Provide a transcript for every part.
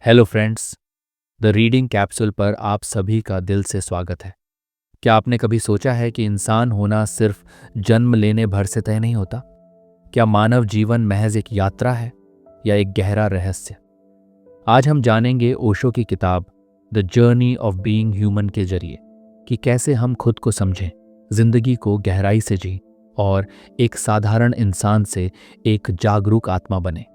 Hello friends, the reading capsule पर आप सभी का दिल से स्वागत है। क्या आपने कभी सोचा है कि इंसान होना सिर्फ जन्म लेने भर से तय नहीं होता? क्या मानव जीवन महज एक यात्रा है या एक गहरा रहस्य? आज हम जानेंगे ओशो की किताब the journey of being human के जरिए कि कैसे हम खुद को समझें, जिंदगी को गहराई से जी और एक साधारण इंसान से एक जागरूक आत्मा बने।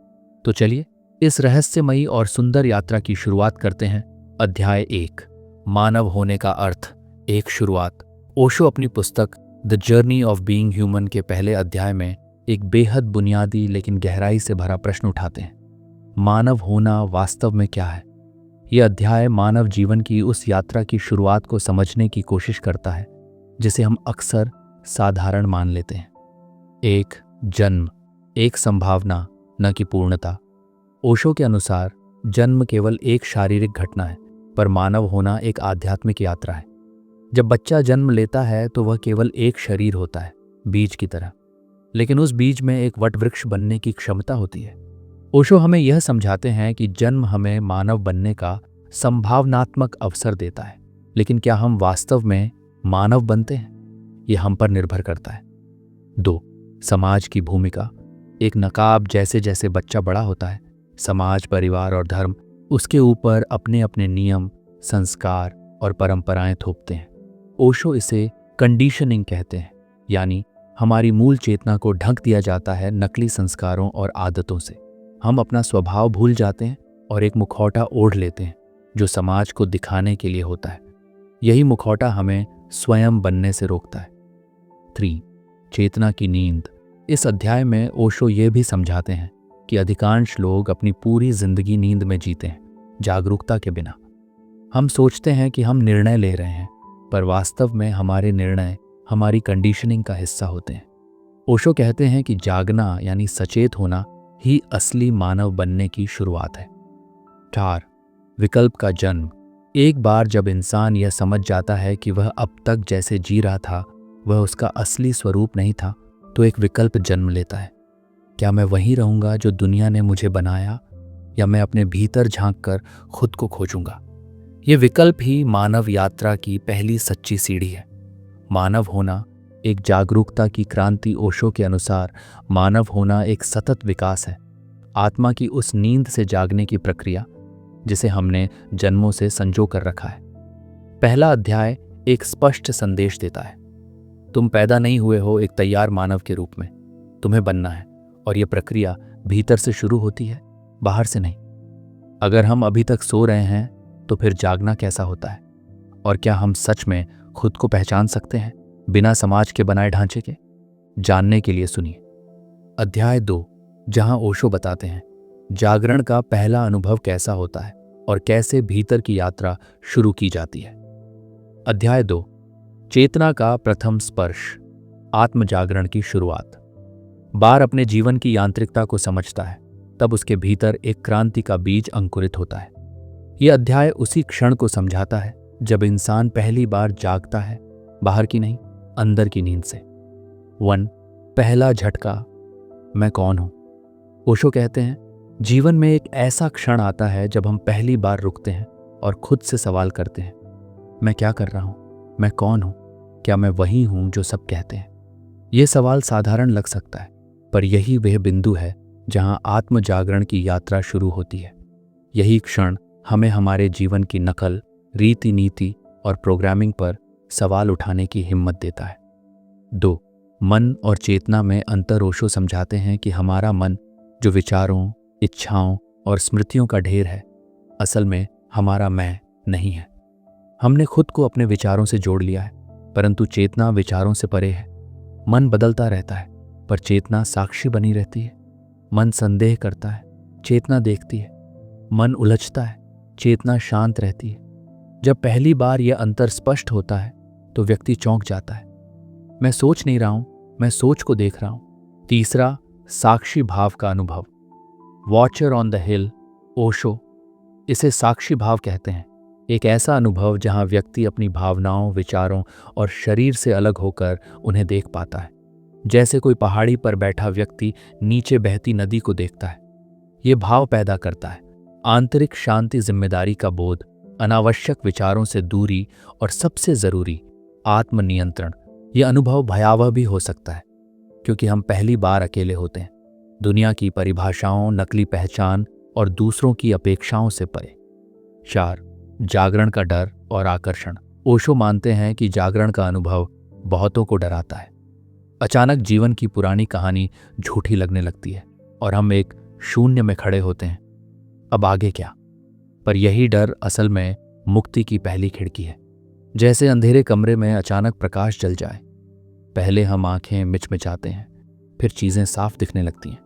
तो चलिए इस रहस्यमयी और सुंदर यात्रा की शुरुआत करते हैं। अध्याय 1, मानव होने का अर्थ, एक शुरुआत। ओशो अपनी पुस्तक the journey of being human के पहले अध्याय में एक बेहद बुनियादी लेकिन गहराई से भरा प्रश्न उठाते हैं। मानव होना वास्तव में क्या है? यह अध्याय मानव जीवन की उस यात्रा की शुरुआत को समझने की कोशिश करता है जिसे हम अक्सर साधारण मान लेते हैं। एक जन्म, एक संभावना, न कि पूर्णता। ओशो के अनुसार जन्म केवल एक शारीरिक घटना है, पर मानव होना एक आध्यात्मिक यात्रा है। जब बच्चा जन्म लेता है तो वह केवल एक शरीर होता है, बीज की तरह, लेकिन उस बीज में एक वटवृक्ष बनने की क्षमता होती है। ओशो हमें यह समझाते हैं कि जन्म हमें मानव बनने का संभावनात्मक अवसर देता है, लेकिन क्या हम वास्तव में मानव बनते हैं, यह हम पर निर्भर करता है। 2, समाज की भूमिका। एक नकाब जैसे जैसे बच्चा बड़ा होता है, समाज, परिवार और धर्म उसके ऊपर अपने अपने नियम, संस्कार और परंपराएं थोपते हैं। ओशो इसे कंडीशनिंग कहते हैं, यानी हमारी मूल चेतना को ढक दिया जाता है नकली संस्कारों और आदतों से। हम अपना स्वभाव भूल जाते हैं और एक मुखौटा ओढ़ लेते हैं जो समाज को दिखाने के लिए होता है। यही मुखौटा हमें स्वयं बनने से रोकता है। 3, चेतना की नींद। इस अध्याय में ओशो ये भी समझाते हैं कि अधिकांश लोग अपनी पूरी जिंदगी नींद में जीते हैं, जागरूकता के बिना। हम सोचते हैं कि हम निर्णय ले रहे हैं, पर वास्तव में हमारे निर्णय हमारी कंडीशनिंग का हिस्सा होते हैं। ओशो कहते हैं कि जागना यानी सचेत होना ही असली मानव बनने की शुरुआत है। 4, विकल्प का जन्म। एक बार जब इंसान यह समझ जाता है कि वह अब तक जैसे जी रहा था वह उसका असली स्वरूप नहीं था, तो एक विकल्प जन्म लेता है। क्या मैं वहीं रहूंगा जो दुनिया ने मुझे बनाया, या मैं अपने भीतर झांककर खुद को खोजूंगा? ये विकल्प ही मानव यात्रा की पहली सच्ची सीढ़ी है। मानव होना एक जागरूकता की क्रांति। ओशो के अनुसार मानव होना एक सतत विकास है, आत्मा की उस नींद से जागने की प्रक्रिया जिसे हमने जन्मों से संजो कर रखा है। पहला अध्याय एक स्पष्ट संदेश देता है, तुम पैदा नहीं हुए हो एक तैयार मानव के रूप में, तुम्हें बनना है, और यह प्रक्रिया भीतर से शुरू होती है, बाहर से नहीं। अगर हम अभी तक सो रहे हैं तो फिर जागना कैसा होता है, और क्या हम सच में खुद को पहचान सकते हैं बिना समाज के बनाए ढांचे के? जानने के लिए सुनिए अध्याय 2, जहां ओशो बताते हैं जागरण का पहला अनुभव कैसा होता है और कैसे भीतर की यात्रा शुरू की जाती है। अध्याय 2, चेतना का प्रथम स्पर्श, आत्म जागरण की शुरुआत। बार अपने जीवन की यांत्रिकता को समझता है, तब उसके भीतर एक क्रांति का बीज अंकुरित होता है। यह अध्याय उसी क्षण को समझाता है जब इंसान पहली बार जागता है, बाहर की नहीं, अंदर की नींद से। 1, पहला झटका, मैं कौन हूं? ओशो कहते हैं जीवन में एक ऐसा क्षण आता है जब हम पहली बार रुकते हैं और खुद से सवाल करते हैं, मैं क्या कर रहा हूं? मैं कौन हूं? क्या मैं वही हूं जो सब कहते हैं? यह सवाल साधारण लग सकता है, पर यही वह बिंदु है जहां आत्म जागरण की यात्रा शुरू होती है। यही क्षण हमें हमारे जीवन की नकल, रीति नीति और प्रोग्रामिंग पर सवाल उठाने की हिम्मत देता है। 2, मन और चेतना में अंतर। ओशो समझाते हैं कि हमारा मन, जो विचारों, इच्छाओं और स्मृतियों का ढेर है, असल में हमारा मैं नहीं है। हमने खुद को अपने विचारों से जोड़ लिया है, परंतु चेतना विचारों से परे है। मन बदलता रहता है, पर चेतना साक्षी बनी रहती है। मन संदेह करता है, चेतना देखती है। मन उलझता है, चेतना शांत रहती है। जब पहली बार यह अंतर स्पष्ट होता है तो व्यक्ति चौंक जाता है, मैं सोच नहीं रहा हूं, मैं सोच को देख रहा हूं। तीसरा, साक्षी भाव का अनुभव, वॉचर ऑन द हिल। ओशो इसे साक्षी भाव कहते हैं, एक ऐसा अनुभव जहां व्यक्ति अपनी भावनाओं, विचारों और शरीर से अलग होकर उन्हें देख पाता है। जैसे कोई पहाड़ी पर बैठा व्यक्ति नीचे बहती नदी को देखता है। ये भाव पैदा करता है, आंतरिक शांति, जिम्मेदारी का बोध, अनावश्यक विचारों से दूरी और सबसे जरूरी आत्मनियंत्रण। यह अनुभव भयावह भी हो सकता है क्योंकि हम पहली बार अकेले होते हैं, दुनिया की परिभाषाओं, नकली पहचान और दूसरों की अपेक्षाओं से परे। 4. जागरण का डर और आकर्षण। ओशो मानते हैं कि जागरण का अनुभव बहुतों को डराता है। अचानक जीवन की पुरानी कहानी झूठी लगने लगती है और हम एक शून्य में खड़े होते हैं। अब आगे क्या? पर यही डर असल में मुक्ति की पहली खिड़की है। जैसे अंधेरे कमरे में अचानक प्रकाश जल जाए, पहले हम आंखें मिचमिचाते हैं, फिर चीजें साफ दिखने लगती हैं।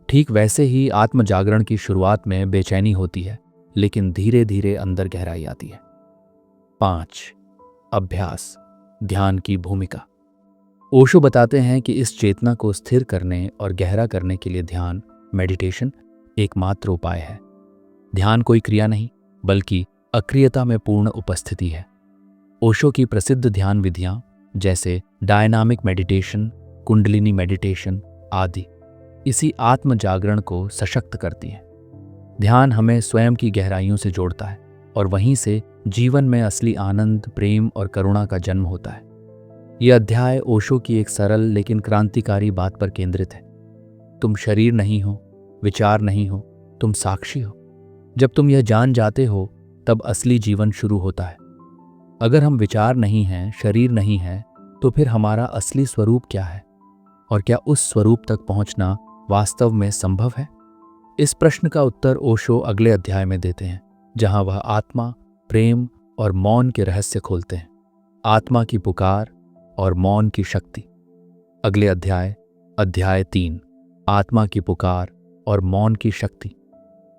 ठीक वैसे ही आत्म जागरण की शुरुआत में बेचैनी होती है, लेकिन धीरे धीरे अंदर गहराई आती है। 5. अभ्यास, ध्यान की भूमिका। ओशो बताते हैं कि इस चेतना को स्थिर करने और गहरा करने के लिए ध्यान, मेडिटेशन एकमात्र उपाय है। ध्यान कोई क्रिया नहीं, बल्कि अक्रियता में पूर्ण उपस्थिति है। ओशो की प्रसिद्ध ध्यान विधियां जैसे डायनामिक मेडिटेशन, कुंडलिनी मेडिटेशन आदि इसी आत्म जागरण को सशक्त करती हैं। ध्यान हमें स्वयं की गहराइयों से जोड़ता है और वहीं से जीवन में असली आनंद, प्रेम और करुणा का जन्म होता है। यह अध्याय ओशो की एक सरल लेकिन क्रांतिकारी बात पर केंद्रित है। तुम शरीर नहीं हो, विचार नहीं हो, तुम साक्षी हो। जब तुम यह जान जाते हो, तब असली जीवन शुरू होता है। अगर हम विचार नहीं हैं, शरीर नहीं है, तो फिर हमारा असली स्वरूप क्या है? और क्या उस स्वरूप तक पहुंचना वास्तव में संभव है? इस प्रश्न का उत्तर ओशो अगले अध्याय में देते हैं, जहां वह आत्मा, प्रेम और मौन के रहस्य खोलते हैं। आत्मा की पुकार और मौन की शक्ति। अगले अध्याय, अध्याय 3, आत्मा की पुकार और मौन की शक्ति।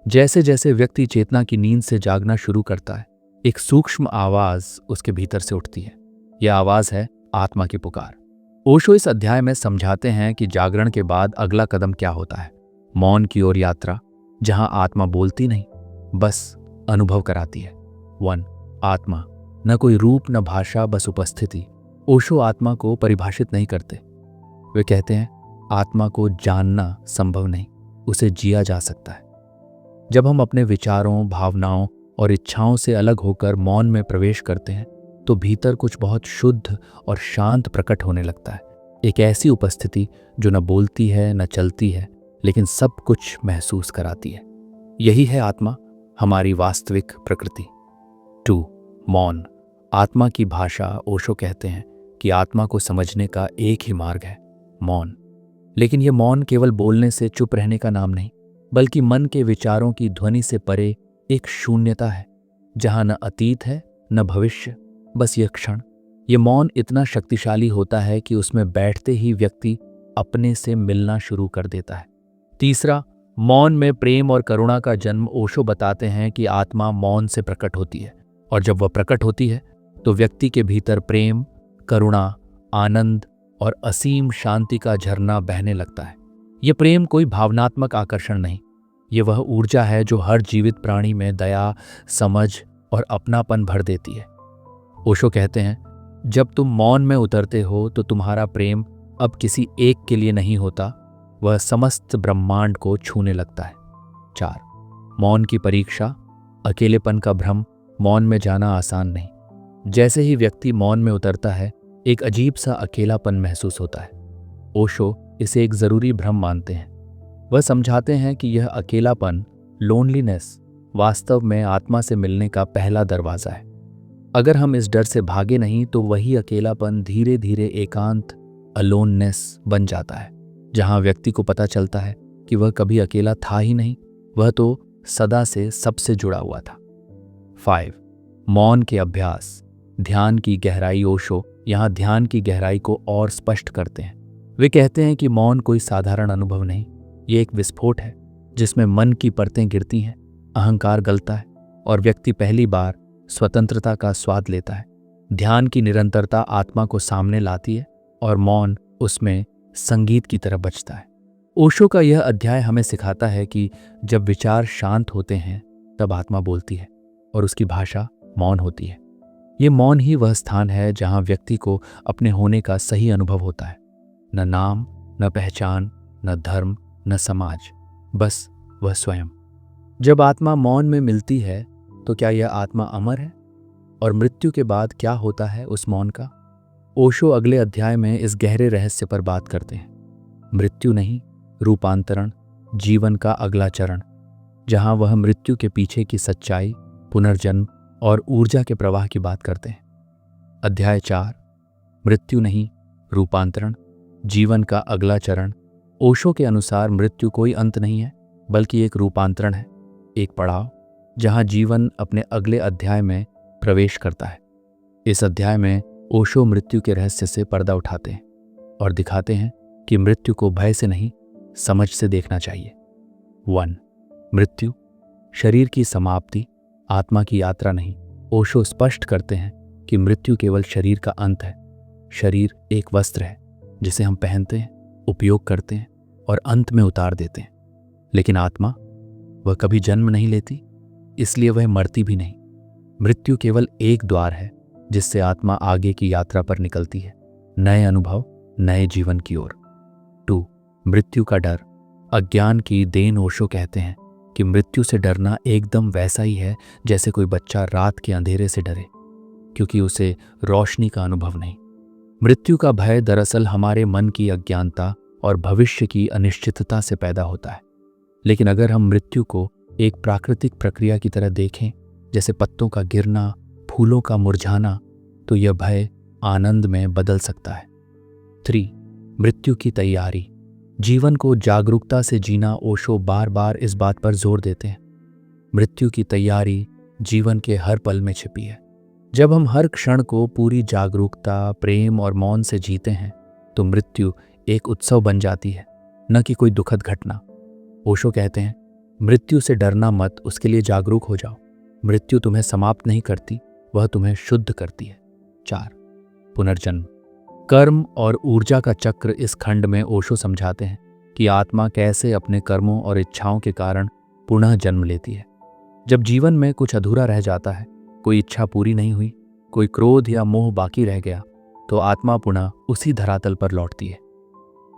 जैसे जैसे व्यक्ति चेतना की नींद से जागना शुरू करता है, एक सूक्ष्म आवाज उसके भीतर से उठती है। यह आवाज है आत्मा की पुकार। ओशो इस अध्याय में समझाते हैं कि जागरण के बाद अगला कदम क्या होता है। मौन की ओर यात्रा, जहां आत्मा बोलती नहीं, बस अनुभव कराती है। 1. आत्मा, न कोई रूप न भाषा, बस उपस्थिति। ओशो आत्मा को परिभाषित नहीं करते। वे कहते हैं आत्मा को जानना संभव नहीं, उसे जिया जा सकता है। जब हम अपने विचारों, भावनाओं और इच्छाओं से अलग होकर मौन में प्रवेश करते हैं, तो भीतर कुछ बहुत शुद्ध और शांत प्रकट होने लगता है। एक ऐसी उपस्थिति जो न बोलती है न चलती है, लेकिन सब कुछ महसूस कराती है। यही है आत्मा, हमारी वास्तविक प्रकृति। 2. मौन, आत्मा की भाषा। ओशो कहते हैं कि आत्मा को समझने का एक ही मार्ग है, मौन। लेकिन यह मौन केवल बोलने से चुप रहने का नाम नहीं, बल्कि मन के विचारों की ध्वनि से परे एक शून्यता है, जहां न अतीत है न भविष्य, बस यह क्षण। यह मौन इतना शक्तिशाली होता है कि उसमें बैठते ही व्यक्ति अपने से मिलना शुरू कर देता है। 3. मौन में प्रेम और करुणा का जन्म। ओशो बताते हैं कि आत्मा मौन से प्रकट होती है, और जब वह प्रकट होती है तो व्यक्ति के भीतर प्रेम, करुणा, आनंद और असीम शांति का झरना बहने लगता है। यह प्रेम कोई भावनात्मक आकर्षण नहीं, ये वह ऊर्जा है जो हर जीवित प्राणी में दया, समझ और अपनापन भर देती है। ओशो कहते हैं, जब तुम मौन में उतरते हो तो तुम्हारा प्रेम अब किसी एक के लिए नहीं होता, वह समस्त ब्रह्मांड को छूने लगता है। 4. मौन की परीक्षा, अकेलेपन का भ्रम। मौन में जाना आसान नहीं। जैसे ही व्यक्ति मौन में उतरता है, एक अजीब सा अकेलापन महसूस होता है। ओशो इसे एक जरूरी भ्रम मानते हैं। वह समझाते हैं कि यह अकेलापन, लोनलीनेस, वास्तव में आत्मा से मिलने का पहला दरवाजा है। अगर हम इस डर से भागे नहीं तो वही अकेलापन धीरे धीरे एकांत, अलोननेस बन जाता है, जहां व्यक्ति को पता चलता है कि वह कभी अकेला था ही नहीं, वह तो सदा से सबसे जुड़ा हुआ था। 5. मौन के अभ्यास, ध्यान की गहराई। ओशो यहाँ ध्यान की गहराई को और स्पष्ट करते हैं। वे कहते हैं कि मौन कोई साधारण अनुभव नहीं, ये एक विस्फोट है जिसमें मन की परतें गिरती हैं, अहंकार गलता है और व्यक्ति पहली बार स्वतंत्रता का स्वाद लेता है। ध्यान की निरंतरता आत्मा को सामने लाती है और मौन उसमें संगीत की तरह बजता है। ओशो का यह अध्याय हमें सिखाता है कि जब विचार शांत होते हैं तब आत्मा बोलती है और उसकी भाषा मौन होती है। ये मौन ही वह स्थान है जहां व्यक्ति को अपने होने का सही अनुभव होता है। न नाम, न पहचान, न धर्म, न समाज, बस वह स्वयं। जब आत्मा मौन में मिलती है तो क्या यह आत्मा अमर है? और मृत्यु के बाद क्या होता है उस मौन का? ओशो अगले अध्याय में इस गहरे रहस्य पर बात करते हैं। मृत्यु नहीं, रूपांतरण, जीवन का अगला चरण, जहां वह मृत्यु के पीछे की सच्चाई, पुनर्जन्म और ऊर्जा के प्रवाह की बात करते हैं। अध्याय 4, मृत्यु नहीं, रूपांतरण, जीवन का अगला चरण। ओशो के अनुसार मृत्यु कोई अंत नहीं है, बल्कि एक रूपांतरण है, एक पड़ाव जहां जीवन अपने अगले अध्याय में प्रवेश करता है। इस अध्याय में ओशो मृत्यु के रहस्य से पर्दा उठाते हैं और दिखाते हैं कि मृत्यु को भय से नहीं, समझ से देखना चाहिए। 1. मृत्यु, शरीर की समाप्ति, आत्मा की यात्रा नहीं। ओशो स्पष्ट करते हैं कि मृत्यु केवल शरीर का अंत है। शरीर एक वस्त्र है जिसे हम पहनते हैं, उपयोग करते हैं और अंत में उतार देते हैं। लेकिन आत्मा, वह कभी जन्म नहीं लेती, इसलिए वह मरती भी नहीं। मृत्यु केवल एक द्वार है जिससे आत्मा आगे की यात्रा पर निकलती है, नए अनुभव, नए जीवन की ओर। 2. मृत्यु का डर, अज्ञान की देन। ओशो कहते हैं कि मृत्यु से डरना एकदम वैसा ही है जैसे कोई बच्चा रात के अंधेरे से डरे, क्योंकि उसे रोशनी का अनुभव नहीं। मृत्यु का भय दरअसल हमारे मन की अज्ञानता और भविष्य की अनिश्चितता से पैदा होता है। लेकिन अगर हम मृत्यु को एक प्राकृतिक प्रक्रिया की तरह देखें, जैसे पत्तों का गिरना, फूलों का मुरझाना, तो यह भय आनंद में बदल सकता है। 3. मृत्यु की तैयारी, जीवन को जागरूकता से जीना। ओशो बार बार इस बात पर जोर देते हैं, मृत्यु की तैयारी जीवन के हर पल में छिपी है। जब हम हर क्षण को पूरी जागरूकता, प्रेम और मौन से जीते हैं तो मृत्यु एक उत्सव बन जाती है, न कि कोई दुखद घटना। ओशो कहते हैं, मृत्यु से डरना मत, उसके लिए जागरूक हो जाओ। मृत्यु तुम्हें समाप्त नहीं करती, वह तुम्हें शुद्ध करती है। 4. पुनर्जन्म, कर्म और ऊर्जा का चक्र। इस खंड में ओशो समझाते हैं कि आत्मा कैसे अपने कर्मों और इच्छाओं के कारण पुनः जन्म लेती है। जब जीवन में कुछ अधूरा रह जाता है, कोई इच्छा पूरी नहीं हुई, कोई क्रोध या मोह बाकी रह गया, तो आत्मा पुनः उसी धरातल पर लौटती है।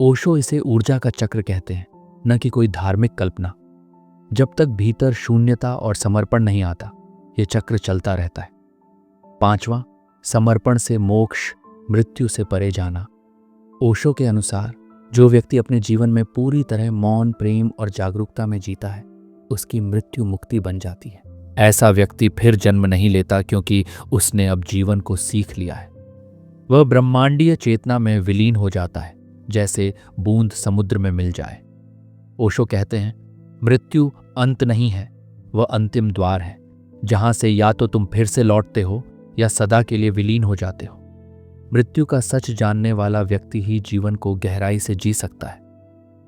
ओशो इसे ऊर्जा का चक्र कहते हैं, न कि कोई धार्मिक कल्पना। जब तक भीतर शून्यता और समर्पण नहीं आता, यह चक्र चलता रहता है। 5वां, समर्पण से मोक्ष, मृत्यु से परे जाना। ओशो के अनुसार जो व्यक्ति अपने जीवन में पूरी तरह मौन, प्रेम और जागरूकता में जीता है, उसकी मृत्यु मुक्ति बन जाती है। ऐसा व्यक्ति फिर जन्म नहीं लेता, क्योंकि उसने अब जीवन को सीख लिया है। वह ब्रह्मांडीय चेतना में विलीन हो जाता है, जैसे बूंद समुद्र में मिल जाए। ओशो कहते हैं, मृत्यु अंत नहीं है, वह अंतिम द्वार है, जहां से या तो तुम फिर से लौटते हो या सदा के लिए विलीन हो जाते हो। मृत्यु का सच जानने वाला व्यक्ति ही जीवन को गहराई से जी सकता है,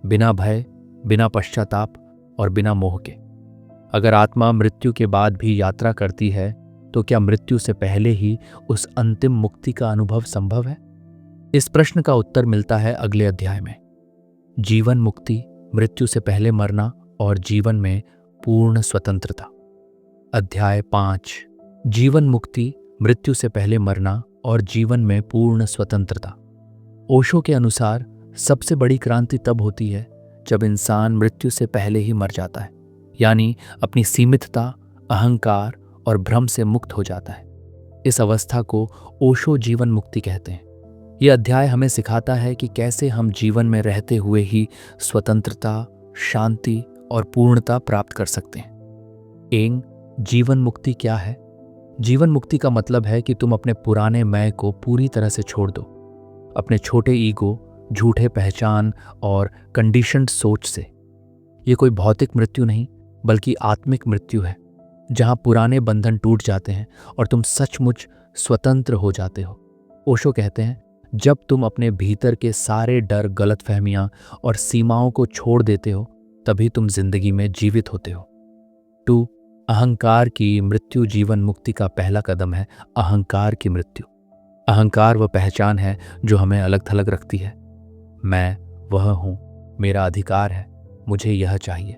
बिना भय, बिना पश्चाताप और बिना मोह के। अगर आत्मा मृत्यु के बाद भी यात्रा करती है, तो क्या मृत्यु से पहले ही उस अंतिम मुक्ति का अनुभव संभव है? इस प्रश्न का उत्तर मिलता है अगले अध्याय में। जीवन मुक्ति, मृत्यु से पहले मरना और जीवन में पूर्ण स्वतंत्रता। अध्याय 5, जीवन मुक्ति, मृत्यु से पहले मरना और जीवन में पूर्ण स्वतंत्रता। ओशो के अनुसार सबसे बड़ी क्रांति तब होती है जब इंसान मृत्यु से पहले ही मर जाता है, यानी अपनी सीमितता, अहंकार और भ्रम से मुक्त हो जाता है। इस अवस्था को ओशो जीवन मुक्ति कहते हैं। यह अध्याय हमें सिखाता है कि कैसे हम जीवन में रहते हुए ही स्वतंत्रता, शांति और पूर्णता प्राप्त कर सकते हैं। जीवन मुक्ति क्या है? जीवन मुक्ति का मतलब है कि तुम अपने पुराने मैं को पूरी तरह से छोड़ दो, अपने छोटे ईगो, झूठे पहचान और कंडीशन्ड सोच से। ये कोई भौतिक मृत्यु नहीं, बल्कि आत्मिक मृत्यु है, जहां पुराने बंधन टूट जाते हैं और तुम सचमुच स्वतंत्र हो जाते हो। ओशो कहते हैं, जब तुम अपने भीतर के सारे डर, गलतफहमियां और सीमाओं को छोड़ देते हो, तभी तुम जिंदगी में जीवित होते हो। 2. अहंकार की मृत्यु। जीवन मुक्ति का पहला कदम है अहंकार की मृत्यु। अहंकार वह पहचान है जो हमें अलग थलग रखती है। मैं वह हूं, मेरा अधिकार है, मुझे यह चाहिए।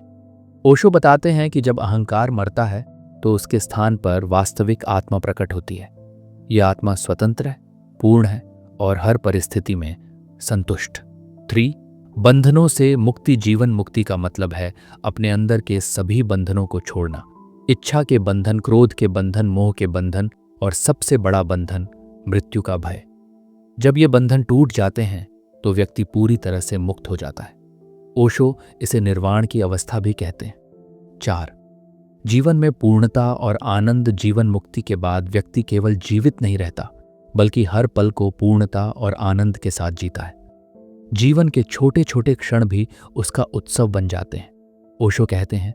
ओशो बताते हैं कि जब अहंकार मरता है तो उसके स्थान पर वास्तविक आत्मा प्रकट होती है। यह आत्मा स्वतंत्र है, पूर्ण है और हर परिस्थिति में संतुष्ट। 3. बंधनों से मुक्ति। जीवन मुक्ति का मतलब है अपने अंदर के सभी बंधनों को छोड़ना। इच्छा के बंधन, क्रोध के बंधन, मोह के बंधन और सबसे बड़ा बंधन मृत्यु का भय। जब ये बंधन टूट जाते हैं तो व्यक्ति पूरी तरह से मुक्त हो जाता है। ओशो इसे निर्वाण की अवस्था भी कहते हैं। 4. जीवन में पूर्णता और आनंद। जीवन मुक्ति के बाद व्यक्ति केवल जीवित नहीं रहता बल्कि हर पल को पूर्णता और आनंद के साथ जीता है। जीवन के छोटे छोटे क्षण भी उसका उत्सव बन जाते हैं। ओशो कहते हैं,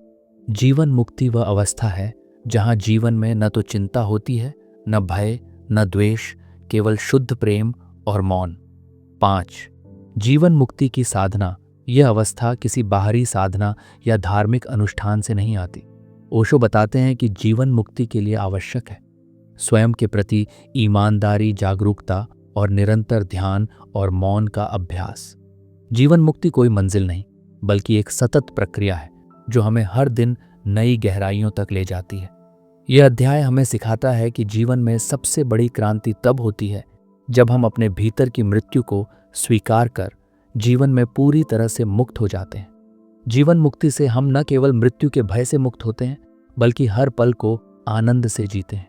जीवन मुक्ति वह अवस्था है जहां जीवन में न तो चिंता होती है, न भय, न द्वेष, केवल शुद्ध प्रेम और मौन। 5. जीवन मुक्ति की साधना। यह अवस्था किसी बाहरी साधना या धार्मिक अनुष्ठान से नहीं आती। ओशो बताते हैं कि जीवन मुक्ति के लिए आवश्यक है स्वयं के प्रति ईमानदारी, जागरूकता और निरंतर ध्यान और मौन का अभ्यास। जीवन मुक्ति कोई मंजिल नहीं बल्कि एक सतत प्रक्रिया है जो हमें हर दिन नई गहराइयों तक ले जाती है। यह अध्याय हमें सिखाता है कि जीवन में सबसे बड़ी क्रांति तब होती है जब हम अपने भीतर की मृत्यु को स्वीकार कर जीवन में पूरी तरह से मुक्त हो जाते हैं। जीवन मुक्ति से हम न केवल मृत्यु के भय से मुक्त होते हैं बल्कि हर पल को आनंद से जीते हैं।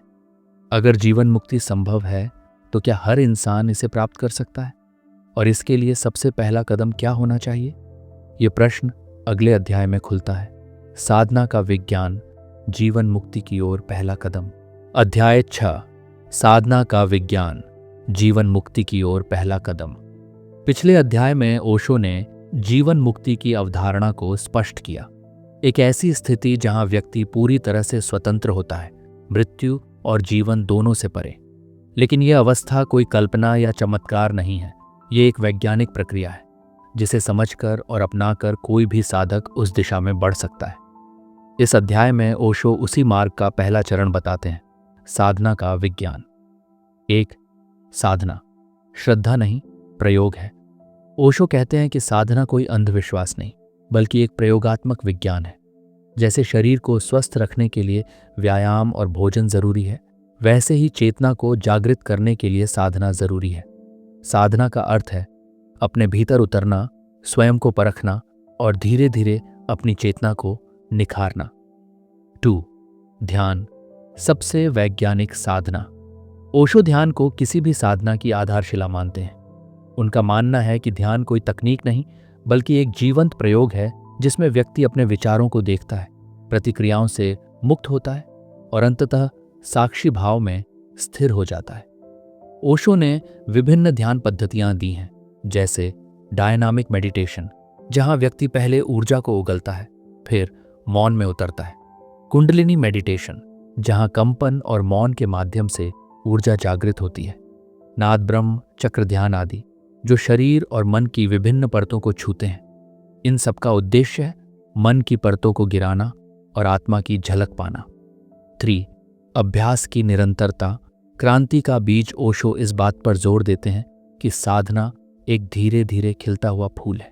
अगर जीवन मुक्ति संभव है तो क्या हर इंसान इसे प्राप्त कर सकता है? और इसके लिए सबसे पहला कदम क्या होना चाहिए? ये प्रश्न अगले अध्याय में खुलता है। साधना का विज्ञान, जीवन मुक्ति की ओर पहला कदम। अध्याय 6, साधना का विज्ञान, जीवन मुक्ति की ओर पहला कदम। पिछले अध्याय में ओशो ने जीवन मुक्ति की अवधारणा को स्पष्ट किया। एक ऐसी स्थिति जहां व्यक्ति पूरी तरह से स्वतंत्र होता है, मृत्यु और जीवन दोनों से परे। लेकिन यह अवस्था कोई कल्पना या चमत्कार नहीं है। ये एक वैज्ञानिक प्रक्रिया है जिसे समझकर और अपनाकर कोई भी साधक उस दिशा में बढ़ सकता है। इस अध्याय में ओशो उसी मार्ग का पहला चरण बताते हैं, साधना का विज्ञान। 1. साधना श्रद्धा नहीं, प्रयोग है। ओशो कहते हैं कि साधना कोई अंधविश्वास नहीं बल्कि एक प्रयोगात्मक विज्ञान है। जैसे शरीर को स्वस्थ रखने के लिए व्यायाम और भोजन जरूरी है, वैसे ही चेतना को जागृत करने के लिए साधना जरूरी है। साधना का अर्थ है अपने भीतर उतरना, स्वयं को परखना और धीरे धीरे अपनी चेतना को निखारना। 2. ध्यान, सबसे वैज्ञानिक साधना। ओशो ध्यान को किसी भी साधना की आधारशिला मानते हैं। उनका मानना है कि ध्यान कोई तकनीक नहीं बल्कि एक जीवंत प्रयोग है जिसमें व्यक्ति अपने विचारों को देखता है, प्रतिक्रियाओं से मुक्त होता है और अंततः साक्षी भाव में स्थिर हो जाता है। ओशो ने विभिन्न ध्यान पद्धतियां दी हैं, जैसे डायनामिक मेडिटेशन, जहां व्यक्ति पहले ऊर्जा को उगलता है फिर मौन में उतरता है। कुंडलिनी मेडिटेशन, जहां कंपन और मौन के माध्यम से ऊर्जा जागृत होती है। नाद ब्रह्म चक्र ध्यान आदि, जो शरीर और मन की विभिन्न परतों को छूते हैं। इन सब का उद्देश्य है मन की परतों को गिराना और आत्मा की झलक पाना। 3. अभ्यास की निरंतरता, क्रांति का बीज। ओशो इस बात पर जोर देते हैं कि साधना एक धीरे धीरे खिलता हुआ फूल है।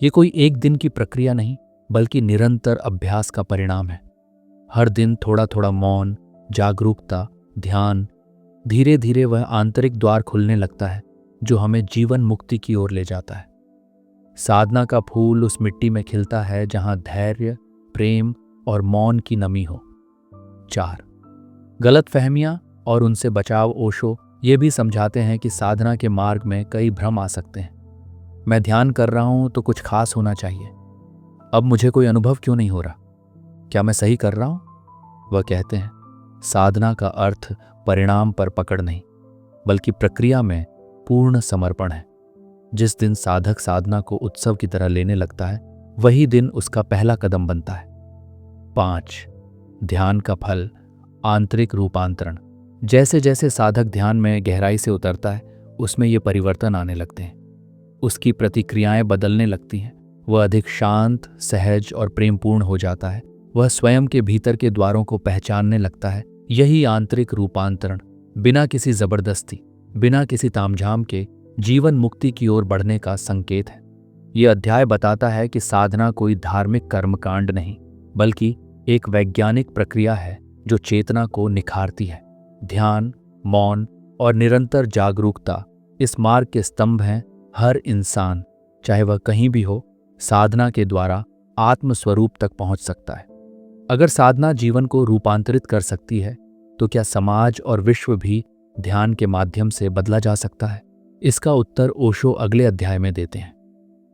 ये कोई एक दिन की प्रक्रिया नहीं बल्कि निरंतर अभ्यास का परिणाम है। हर दिन थोड़ा थोड़ा मौन, जागरूकता, ध्यान, धीरे धीरे वह आंतरिक द्वार खुलने लगता है जो हमें जीवन मुक्ति की ओर ले जाता है। साधना का फूल उस मिट्टी में खिलता है जहां धैर्य, प्रेम और मौन की नमी हो। 4. गलत फहमियां और उनसे बचाव। ओशो ये भी समझाते हैं कि साधना के मार्ग में कई भ्रम आ सकते हैं। मैं ध्यान कर रहा हूं तो कुछ खास होना चाहिए, अब मुझे कोई अनुभव क्यों नहीं हो रहा, क्या मैं सही कर रहा हूं? वह कहते हैं, साधना का अर्थ परिणाम पर पकड़ नहीं बल्कि प्रक्रिया में पूर्ण समर्पण है। जिस दिन साधक साधना को उत्सव की तरह लेने लगता है वही दिन उसका पहला कदम बनता है। 5. ध्यान का फल, आंतरिक रूपांतरण। जैसे जैसे साधक ध्यान में गहराई से उतरता है उसमें ये परिवर्तन आने लगते हैं। उसकी प्रतिक्रियाएं बदलने लगती हैं। वह अधिक शांत, सहज और प्रेमपूर्ण हो जाता है। वह स्वयं के भीतर के द्वारों को पहचानने लगता है। यही आंतरिक रूपांतरण बिना किसी जबरदस्ती, बिना किसी तामझाम के जीवन मुक्ति की ओर बढ़ने का संकेत है। यह अध्याय बताता है कि साधना कोई धार्मिक कर्मकांड नहीं बल्कि एक वैज्ञानिक प्रक्रिया है जो चेतना को निखारती है। ध्यान, मौन और निरंतर जागरूकता इस मार्ग के स्तंभ हैं। हर इंसान चाहे वह कहीं भी हो, साधना के द्वारा आत्म स्वरूप तक पहुंच सकता है। अगर साधना जीवन को रूपांतरित कर सकती है, तो क्या समाज और विश्व भी ध्यान के माध्यम से बदला जा सकता है? इसका उत्तर ओशो अगले अध्याय में देते हैं।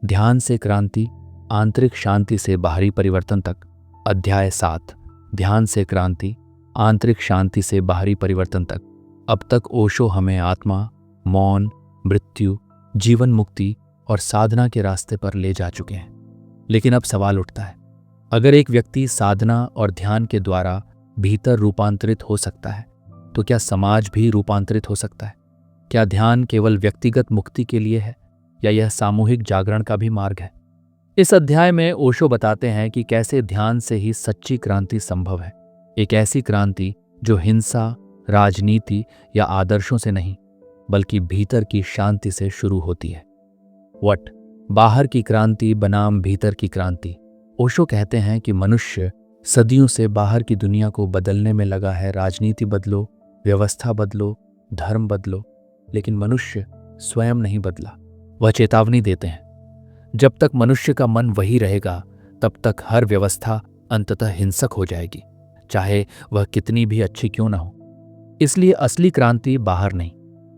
ध्यान से क्रांति, आंतरिक शांति से बाहरी परिवर्तन तक। अध्याय 7, ध्यान से क्रांति, आंतरिक शांति से बाहरी परिवर्तन तक। अब तक ओशो हमें आत्मा, मौन, मृत्यु, जीवन मुक्ति और साधना के रास्ते पर ले जा चुके हैं। लेकिन अब सवाल उठता है, अगर एक व्यक्ति साधना और ध्यान के द्वारा भीतर रूपांतरित हो सकता है, तो क्या समाज भी रूपांतरित हो सकता है? क्या ध्यान केवल व्यक्तिगत मुक्ति के लिए है, या यह सामूहिक जागरण का भी मार्ग है? इस अध्याय में ओशो बताते हैं कि कैसे ध्यान से ही सच्ची क्रांति संभव है। एक ऐसी क्रांति जो हिंसा, राजनीति या आदर्शों से नहीं, बल्कि भीतर की शांति से शुरू होती है। वट बाहर की क्रांति बनाम भीतर की क्रांति। ओशो कहते हैं कि मनुष्य सदियों से बाहर की दुनिया को बदलने में लगा है। राजनीति बदलो, व्यवस्था बदलो, धर्म बदलो, लेकिन मनुष्य स्वयं नहीं बदला। वह चेतावनी देते हैं, जब तक मनुष्य का मन वही रहेगा, तब तक हर व्यवस्था अंततः हिंसक हो जाएगी, चाहे वह कितनी भी अच्छी क्यों ना हो। इसलिए असली क्रांति बाहर नहीं,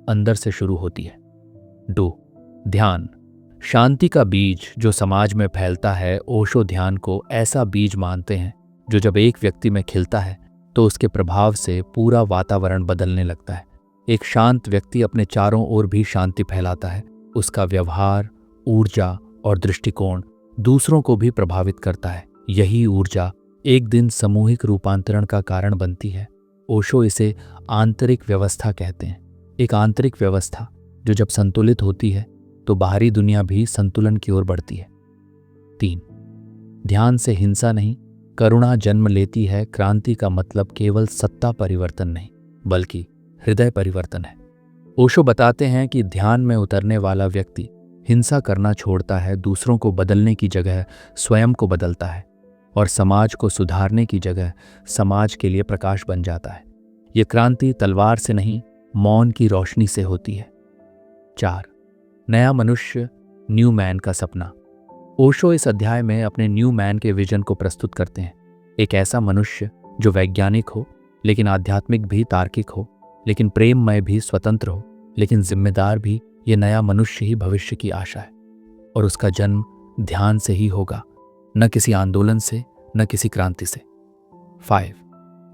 अंदर से शुरू होती है। 2. ध्यान, शांति का बीज जो समाज में फैलता है। ओशो ध्यान को ऐसा बीज मानते हैं जो जब एक व्यक्ति में खिलता है तो उसके प्रभाव से पूरा वातावरण बदलने लगता है। एक शांत व्यक्ति अपने चारों ओर भी शांति फैलाता है। उसका व्यवहार, ऊर्जा और दृष्टिकोण दूसरों को भी प्रभावित करता है। यही ऊर्जा एक दिन सामूहिक रूपांतरण का कारण बनती है। ओशो इसे आंतरिक व्यवस्था कहते हैं। एक आंतरिक व्यवस्था जो जब संतुलित होती है तो बाहरी दुनिया भी संतुलन की ओर बढ़ती है। 3. ध्यान से हिंसा नहीं, करुणा जन्म लेती है। क्रांति का मतलब केवल सत्ता परिवर्तन नहीं, बल्कि हृदय परिवर्तन है। ओशो बताते हैं कि ध्यान में उतरने वाला व्यक्ति हिंसा करना छोड़ता है, दूसरों को बदलने की जगह स्वयं को बदलता है, और समाज को सुधारने की जगह समाज के लिए प्रकाश बन जाता है। ये क्रांति तलवार से नहीं, मौन की रोशनी से होती है। 4. नया मनुष्य, न्यू मैन का सपना। ओशो इस अध्याय में अपने न्यू मैन के विजन को प्रस्तुत करते हैं। एक ऐसा मनुष्य जो वैज्ञानिक हो, लेकिन आध्यात्मिक भी, तार्किक हो, लेकिन प्रेममय भी, स्वतंत्र हो, लेकिन जिम्मेदार भी। ये नया मनुष्य ही भविष्य की आशा है, और उसका जन्म ध्यान से ही होगा, न किसी आंदोलन से, न किसी क्रांति से। 5.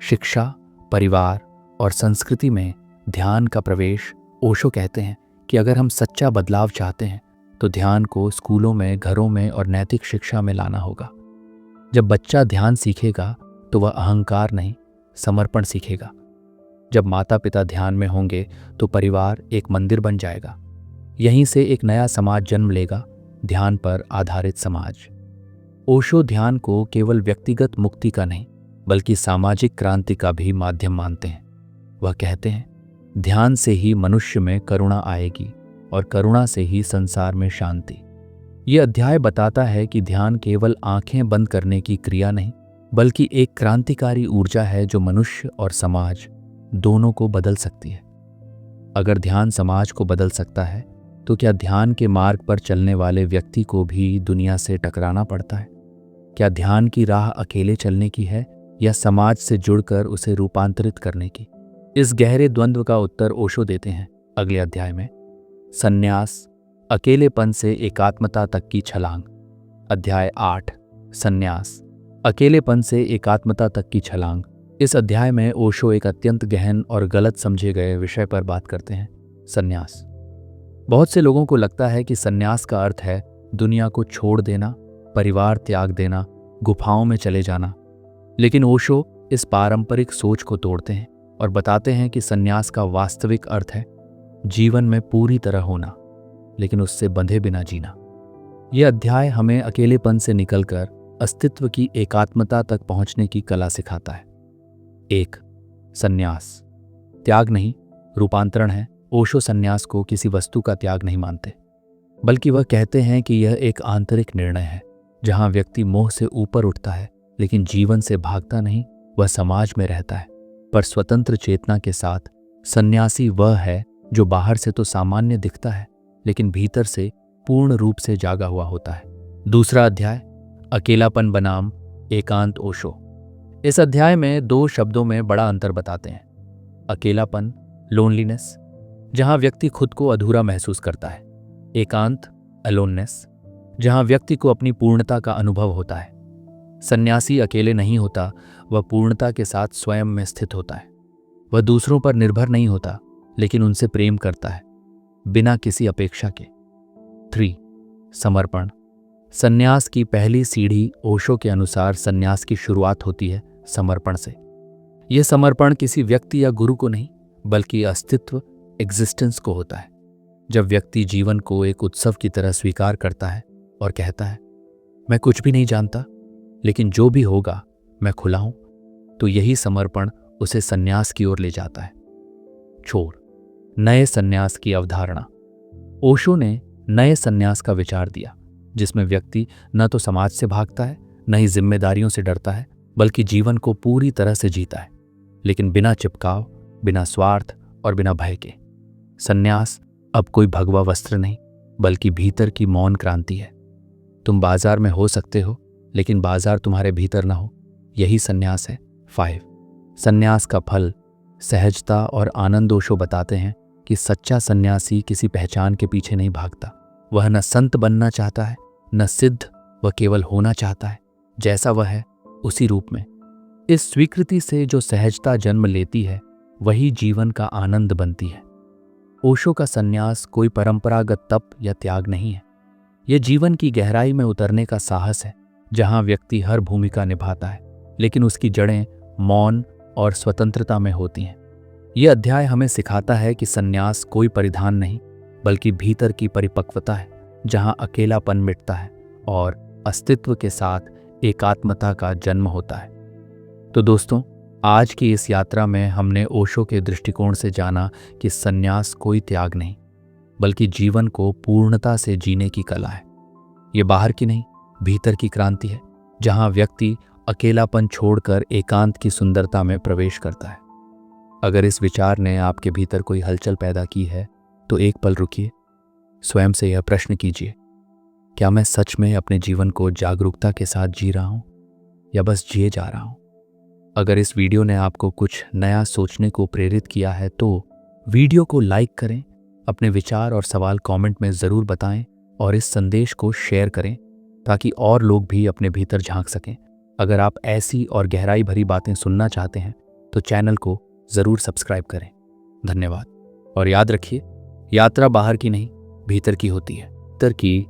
शिक्षा, परिवार और संस्कृति में ध्यान का प्रवेश। ओशो कहते हैं कि अगर हम सच्चा बदलाव चाहते हैं तो ध्यान को स्कूलों में, घरों में और नैतिक शिक्षा में लाना होगा। जब बच्चा ध्यान सीखेगा तो वह अहंकार नहीं, समर्पण सीखेगा। जब माता पिता ध्यान में होंगे तो परिवार एक मंदिर बन जाएगा। यहीं से एक नया समाज जन्म लेगा, ध्यान पर आधारित समाज। ओशो ध्यान को केवल व्यक्तिगत मुक्ति का नहीं, बल्कि सामाजिक क्रांति का भी माध्यम मानते हैं। वह कहते हैं, ध्यान से ही मनुष्य में करुणा आएगी, और करुणा से ही संसार में शांति। ये अध्याय बताता है कि ध्यान केवल आंखें बंद करने की क्रिया नहीं, बल्कि एक क्रांतिकारी ऊर्जा है जो मनुष्य और समाज दोनों को बदल सकती है। अगर ध्यान समाज को बदल सकता है, तो क्या ध्यान के मार्ग पर चलने वाले व्यक्ति को भी दुनिया से टकराना पड़ता है? क्या ध्यान की राह अकेले चलने की है, या समाज से जुड़कर उसे रूपांतरित करने की? इस गहरे द्वंद्व का उत्तर ओशो देते हैं अगले अध्याय में। संन्यास, अकेलेपन से एकात्मता तक की छलांग। अध्याय 8, संन्यास, अकेलेपन से एकात्मता तक की छलांग। इस अध्याय में ओशो एक अत्यंत गहन और गलत समझे गए विषय पर बात करते हैं, संन्यास। बहुत से लोगों को लगता है कि संन्यास का अर्थ है दुनिया को छोड़ देना, परिवार त्याग देना, गुफाओं में चले जाना। लेकिन ओशो इस पारंपरिक सोच को तोड़ते हैं और बताते हैं कि संन्यास का वास्तविक अर्थ है जीवन में पूरी तरह होना, लेकिन उससे बंधे बिना जीना। यह अध्याय हमें अकेलेपन से निकलकर अस्तित्व की एकात्मता तक पहुंचने की कला सिखाता है। 1. संन्यास, त्याग नहीं, रूपांतरण है। ओशो संन्यास को किसी वस्तु का त्याग नहीं मानते, बल्कि वह कहते हैं कि यह एक आंतरिक निर्णय है, जहां व्यक्ति मोह से ऊपर उठता है, लेकिन जीवन से भागता नहीं। वह समाज में रहता है, पर स्वतंत्र चेतना के साथ। सन्यासी वह है जो बाहर से तो सामान्य दिखता है, लेकिन भीतर से पूर्ण रूप से जागा हुआ होता है। दूसरा अध्याय, अकेलापन बनाम एकांत, ओशो। इस अध्याय में 2 शब्दों में बड़ा अंतर बताते हैं। अकेलापन, लोनलीनेस, जहां व्यक्ति खुद को अधूरा महसूस करता है। एकांत, अलोननेस, जहां व्यक्ति को अपनी पूर्णता का अनुभव होता है। सन्यासी अकेले नहीं होता, वह पूर्णता के साथ स्वयं में स्थित होता है। वह दूसरों पर निर्भर नहीं होता, लेकिन उनसे प्रेम करता है, बिना किसी अपेक्षा के। 3. समर्पण। सन्यास की पहली सीढ़ी ओशो के अनुसार सन्यास की शुरुआत होती है समर्पण से। यह समर्पण किसी व्यक्ति या गुरु को नहीं, बल्कि अस्तित्व, एग्जिस्टेंस को होता है। जब व्यक्ति जीवन को एक उत्सव की तरह स्वीकार करता है और कहता है, मैं कुछ भी नहीं जानता, लेकिन जो भी होगा मैं खुला हूं, तो यही समर्पण उसे सन्यास की ओर ले जाता है। छोर, नए सन्यास की अवधारणा। ओशो ने नए सन्यास का विचार दिया, जिसमें व्यक्ति न तो समाज से भागता है, न ही जिम्मेदारियों से डरता है, बल्कि जीवन को पूरी तरह से जीता है, लेकिन बिना चिपकाव, बिना स्वार्थ और बिना भय के। सन्यास अब कोई भगवा वस्त्र नहीं, बल्कि भीतर की मौन क्रांति है। तुम बाजार में हो सकते हो, लेकिन बाजार तुम्हारे भीतर ना हो, यही सन्यास है। 5. सन्यास का फल, सहजता और आनंद। ओशो बताते हैं कि सच्चा सन्यासी किसी पहचान के पीछे नहीं भागता। वह न संत बनना चाहता है, न सिद्ध, वह केवल होना चाहता है, जैसा वह है उसी रूप में। इस स्वीकृति से जो सहजता जन्म लेती है, वही जीवन का आनंद बनती है। ओशो का सन्यास कोई परंपरागत तप या त्याग नहीं है। यह जीवन की गहराई में उतरने का साहस है, जहां व्यक्ति हर भूमिका निभाता है, लेकिन उसकी जड़ें मौन और स्वतंत्रता में होती हैं। यह अध्याय हमें सिखाता है कि सन्यास कोई परिधान नहीं, बल्कि भीतर की परिपक्वता है, जहां अकेलापन मिटता है और अस्तित्व के साथ एकात्मता का जन्म होता है। तो दोस्तों, आज की इस यात्रा में हमने ओशो के दृष्टिकोण से जाना कि सन्यास कोई त्याग नहीं, बल्कि जीवन को पूर्णता से जीने की कला है। ये बाहर की नहीं, भीतर की क्रांति है, जहां व्यक्ति अकेलापन छोड़कर एकांत की सुंदरता में प्रवेश करता है। अगर इस विचार ने आपके भीतर कोई हलचल पैदा की है, तो एक पल रुकिए, स्वयं से यह प्रश्न कीजिए, क्या मैं सच में अपने जीवन को जागरूकता के साथ जी रहा हूं, या बस जिए जा रहा हूं? अगर इस वीडियो ने आपको कुछ नया सोचने को प्रेरित किया है, तो वीडियो को लाइक करें, अपने विचार और सवाल कमेंट में ज़रूर बताएं और इस संदेश को शेयर करें, ताकि और लोग भी अपने भीतर झांक सकें। अगर आप ऐसी और गहराई भरी बातें सुनना चाहते हैं, तो चैनल को ज़रूर सब्सक्राइब करें। धन्यवाद। और याद रखिए, यात्रा बाहर की नहीं, भीतर की होती है। भीतर की